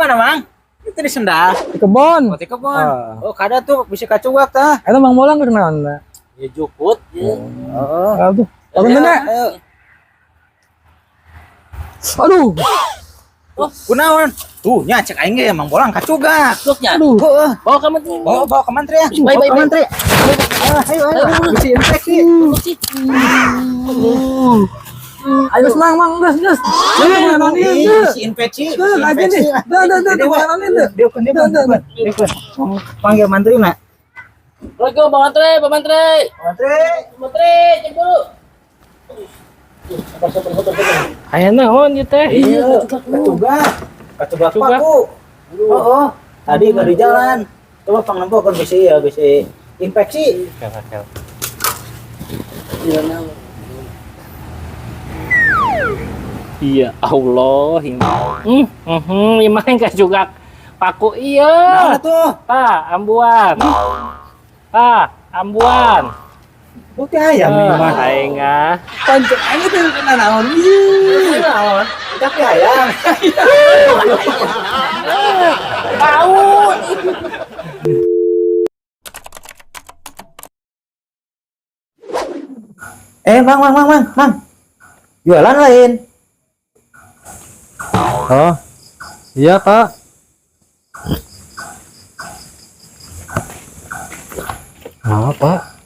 mana, Mang? Itu di sendal. Di kebon. Oh, di kebon. Oh, kada tuh bisa kacuak tah. Itu Mang Bolang kenalan. Ya jukut. Oh. Aduh. Bangun deh. Aduh. Oh, kunaon? Tuh, nya cek aing ge Mang Bolang kacugak. Cuknya. Aduh. Heeh. Bawa ke menteri. Bawa ke mantri ya. Baik, baik, baik. Mantri. Ayo. Bisi infeksi. Ayo Mang, gas. Bisi infeksi. Aja nih. Dah. Dia panggil mantri nak. Assalamualaikum, Pak Menteri, Pak Menteri. Mantri. Menteri, cek dulu. Aya naon ieu teh? Iya, kacugak paku. Oh. Tadi baru jalan. Coba pangnempok kan bisi infeksi. Iya, Allah ini. Imah enggak juga paku iya. Nah, tuh. Ambuan. Oke ayam nih mah. Aing ah. Pancet aja tuh kena naon. Naon? Tapi ayam. Paun. Mang. Jualan lain. Oh. Iya, Pak. Pak.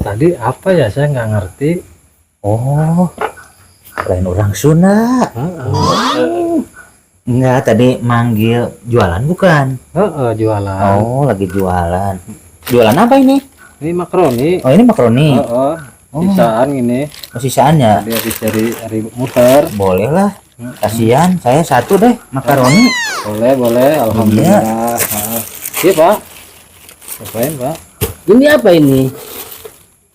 Tadi apa ya, saya nggak ngerti. Oh. Lain orang Sunda. Enggak, tadi manggil jualan bukan? Jualan. Oh, lagi jualan. Jualan apa ini? Ini makaroni. Oh, ini makaroni. Sisaan ini. Oh, sisaannya. Tadi habis dari muter. Boleh lah. Kasihan, saya satu deh makaroni. Boleh. Alhamdulillah. Iya, Pak. Apain, Pak? Ini apa ini?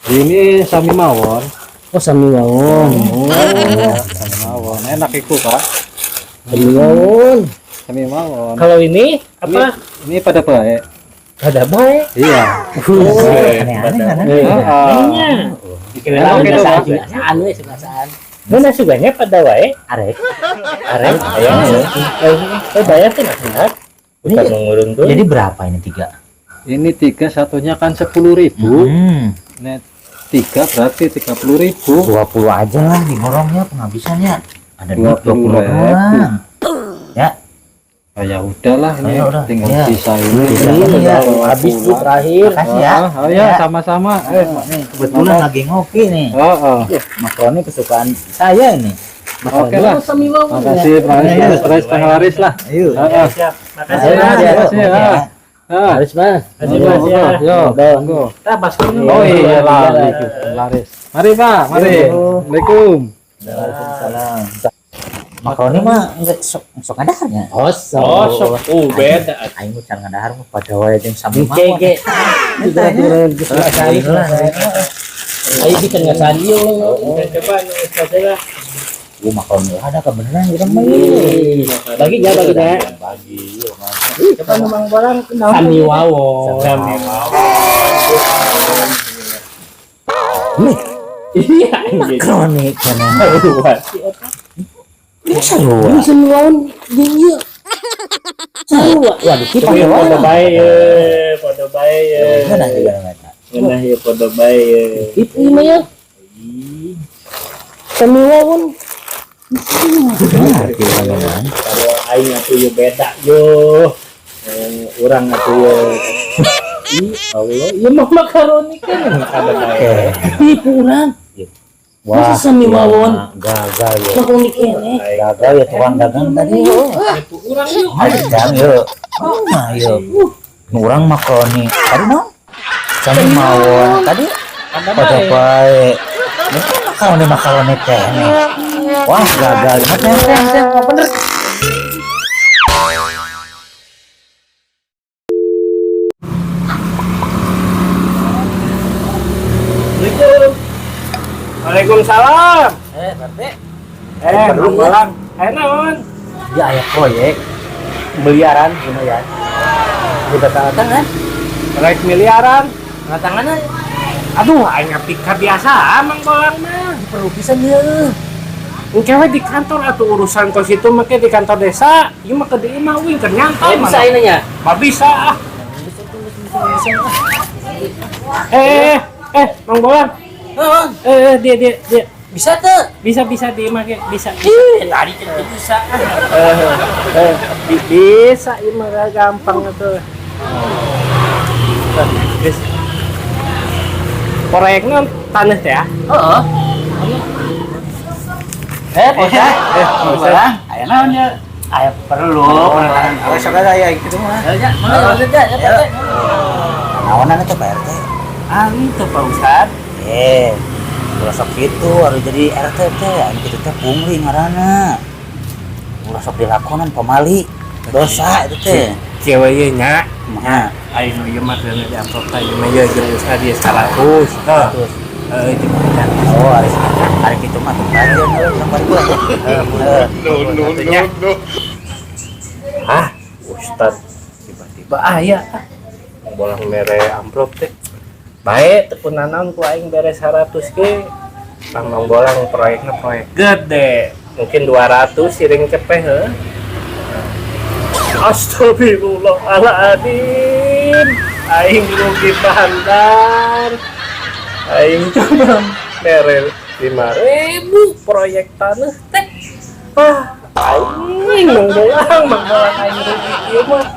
Ini sami mawon. Oh, sami mawon. Sami mawon. Enak itu, Pak. Sami mawon. Sami mawon. Kalau ini apa? Ini pada baik. Ada baik. Iya. Aneh-aneh. Dikira Oke, segasaan. Mana suganya pada wae? Arek. Ayo. Bayar tuh nak. Bukan mengurung tuh. Jadi berapa ini 3? Ini 3 satunya kan 10.000. Net 3 berarti 30.000. 20 aja lah digorongnya penghabisannya. Ada 20 doang. Ya. Oh, ya udahlah ini Ya udah. tinggal Ya. sisa ini. Ya. Habis tuh terakhir. Makasih ya. Oh ya, sama-sama. Nih, kebetulan lagi ngopi nih. Makaroni kesukaan saya ini. Oke lah. Sami mawon. Makasih, Pak. Terus tengah laris lah. Ayo. Siap. Makasih, Harus Mas. Yo, tunggu. Oh iya lah, laris. Mari Pak, mari. Assalamualaikum. Waalaikumsalam. Makaroni mah enggak sok ngadarnya. Sok. Beda. Aing mah can ngadahar mah pada wae jeung sami mah. Gege. Ayo kita nggak sandiung. Coba coba. Makaroni ada kebenaran gitu mah. Bagi ya. Coba memang barang kenal. Sami wawon. Iya. Makaroni kana. Bisa lu. Sami wawon. Iya. Waduh, kita pada baik, Mana juga enggak. Nah, ya pada baik. Itu mah ya. Sami wawon. Kalau aing atuh yo beda yo. Urang atuh yo. Allah, ya mah makaroni kan kada bae. Tipu urang. Wah, sami wawon gagal ya. makaroni kene. Gagal ya tukang dagang tadi. Tipu urang yo. Ajang yo. Nah, yo. Urang makaroni. Tadi no? Sami mawon. Tadi pada bae. Makaroni kene. Wah, gagal. Bener. Waalaikumsalam. Berarti Bang. Naon? ya aya proyek miliaran lumayan. Kita tangan kan? Proyek miliaran. Tangan Aduh, aing pika biasa Mang Bolang mah. perlu pisan dia. Engkewe di kantor atau urusan kos itu make di kantor desa, ieu mah ke dieu mah wing keur nyantai bisa ini nya. Mah bisa ah. Mang Bolang. Dia Bisa tuh. bisa dimake bisa. Tadi kan bisa. Bisa ieu mah gampang atuh. Geus. Proyekna taneuh teh ya. Heeh. Bisa. Bisa. Aya naon ya? Aya perlu. Awas saudara ya gitu mah. Ya, mana ya, ya. Naonan itu Pak RT. Itu Pak Ustad. Ulah sok kitu harus jadi RT teh, anu kitu teh pungli ngaranna. Ulah sok dilakonan pamali. Dosa itu teh. Cewek ieu nya. Kumaha? Ayo nu ieu mah keuna di amplop teh ieu mah ieu jeung Ustad ieu 100. Terus Itu kan. oh hari kitu mah teu aja lembar gua. No. Ah, Ustad tiba-tiba aya bolang mere amplop teh. Bae tepun nanaon ku aing beres 100 ge. Mang bolang proyekna proyek gede. Mungkin 200 siring cepeh heuh. Astagfirullahaladzim. Aing rugi bandar. Aing cuma mere 5.000 proyek tanah teh. Aing mang bolang aing rugi ieu mah.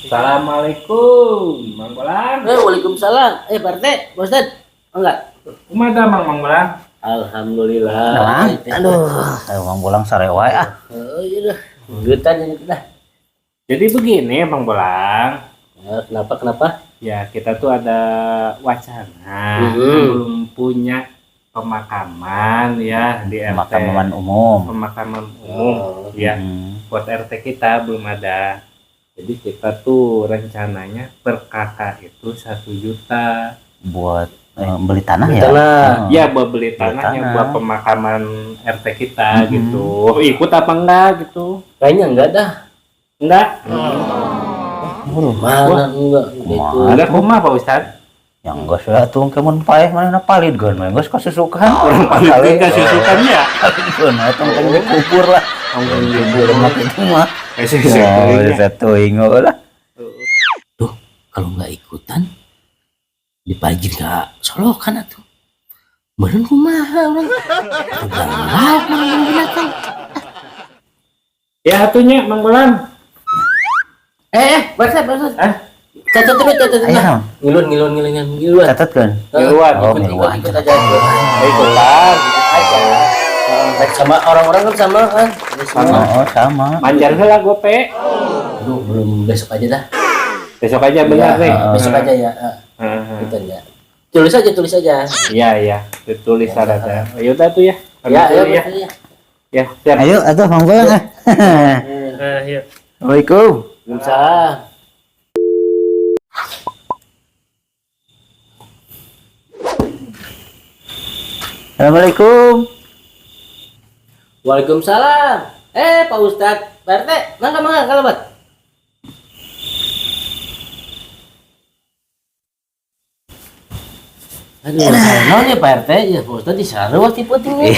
Assalamualaikum, Mang Bolang. Waalaikumsalam. Pak RT, Pak Ustad. Enggak. Kumaha Mang Bolang? Alhamdulillah. Mang Bolang sare wae ah. Oh iya dah. Geutan ini dah. Jadi begini Mang Bolang. Kenapa? Ya kita tuh ada wacana belum punya pemakaman ya di RT. Pemakaman umum. Pemakaman umum ya. Buat RT kita belum ada. Jadi kita tuh rencananya per kakak itu 1 juta Buat beli tanah ya. Ya buat beli tanahnya buat pemakaman RT kita gitu. Ikut apa enggak gitu? Kayaknya enggak dah. Enggak. Mana enggak gitu. Ada kumaha Pak Ustad? Yang geus we atuh kemun paeh manehna palidkeun mah geus kasusukan urang Palidkeun kasusukan ya. Palidkeun atuh tong dikubur lah. Tong dikubur mah kitu mah. Satu ingo lah. Tuh, kalau enggak ikutan dipajin ke solokan atuh. Meureun kumaha urang. Galak mang binatang. Ya atunya Mang Bolang. Baca. Catat. Ayo Ngilun. catatkeun. Ngiluan. Ikut aja. Ikutan aja. Sama orang-orang kan sama kan. Oh, sama. Manjar heula gope. Aduh, belum besok aja dah. Besok aja benar nih. Besok aja ya. Gitu ya. Tulis aja. Iya. Ditulis ada. Ayo dah tuh ya. Ya. Ya, siap. Ayo atuh Mang Bolang ah. Ayo. Assalamualaikum. Waalaikumsalam. Assalamualaikum. Waalaikumsalam. Pak Ustad, Pak RT, mangga kalabat. Aduh, naon ya Pak RT? Ya Pak Ustad disareuh ti pentingnya.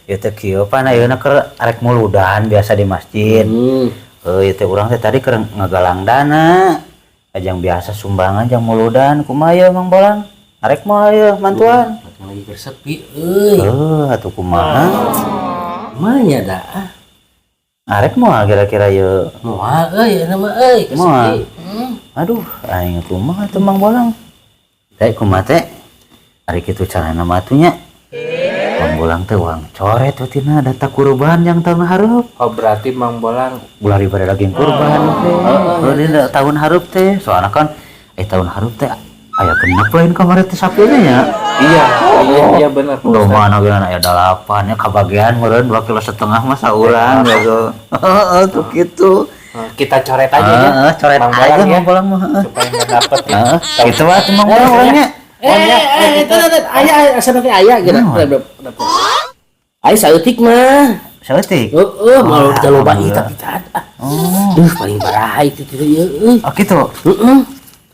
Ieu teh kieu pan ayeuna keur arek muludan biasa di masjid. Ieu teh urang teh tadi keur ngagalang dana. Ajang biasa sumbangan jang muludan kumaha ye Mang Bolang? Arek mah ye mantuan. Lagi bersepi euy. Atuh kumaha? Manya dah. Arek mah kira-kira ye. Moal euy nama euy Moal. kesepi. Aduh, aing kumaha tuh Mang Bolang? Teh kumaha teh? Ari kitu carana mah atunya. Mang Bolang teh uang coret tina data kurban yang tahun hareup. Oh berarti Mang Bolang Bulari pada daging kurban teh. Ini tahun hareup teh. Soalnya kan tahun hareup teh aya genep lain kamari teh sapinya ya. Iya benar. Udah mana geunan aya 8 ya kabagian meureun 2,5 kg mah saurang gitu. Heeh tuh kitu. Kita coret aja ya. Coret Mang aja Bolang ya. Mang Bolang mah. Supaya enggak dapet ya. Kitu mah tuh Mang Bolang orangnya. Ayah asal ayah gitu. Ayah saeutik mah. Saeutik. Mau jaloba ieu tapi tak ada. Paling parah itu ieu. Oh gitu.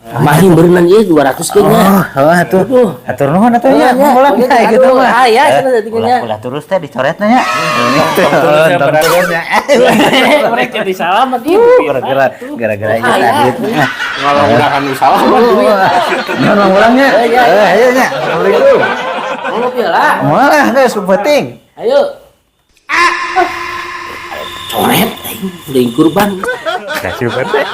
Mahin berenang ieu 200 kayaknya. Oh, atuh. Atur nuhun atuh nya. Ya, Bolang ya, kayak gitu aduh, mah. ya, cenah tadi nya. Ulah terus teh dicoretna nya. terusnya. Mereka di salamat ieu. Gara-gara itu tadi. Ngalamun salaman duit. Nuhun ulangnya. Ayo nya. Assalamualaikum. Mau piala. Moal geus penting. Ayo. Coret, udah kurban. Kasih banget.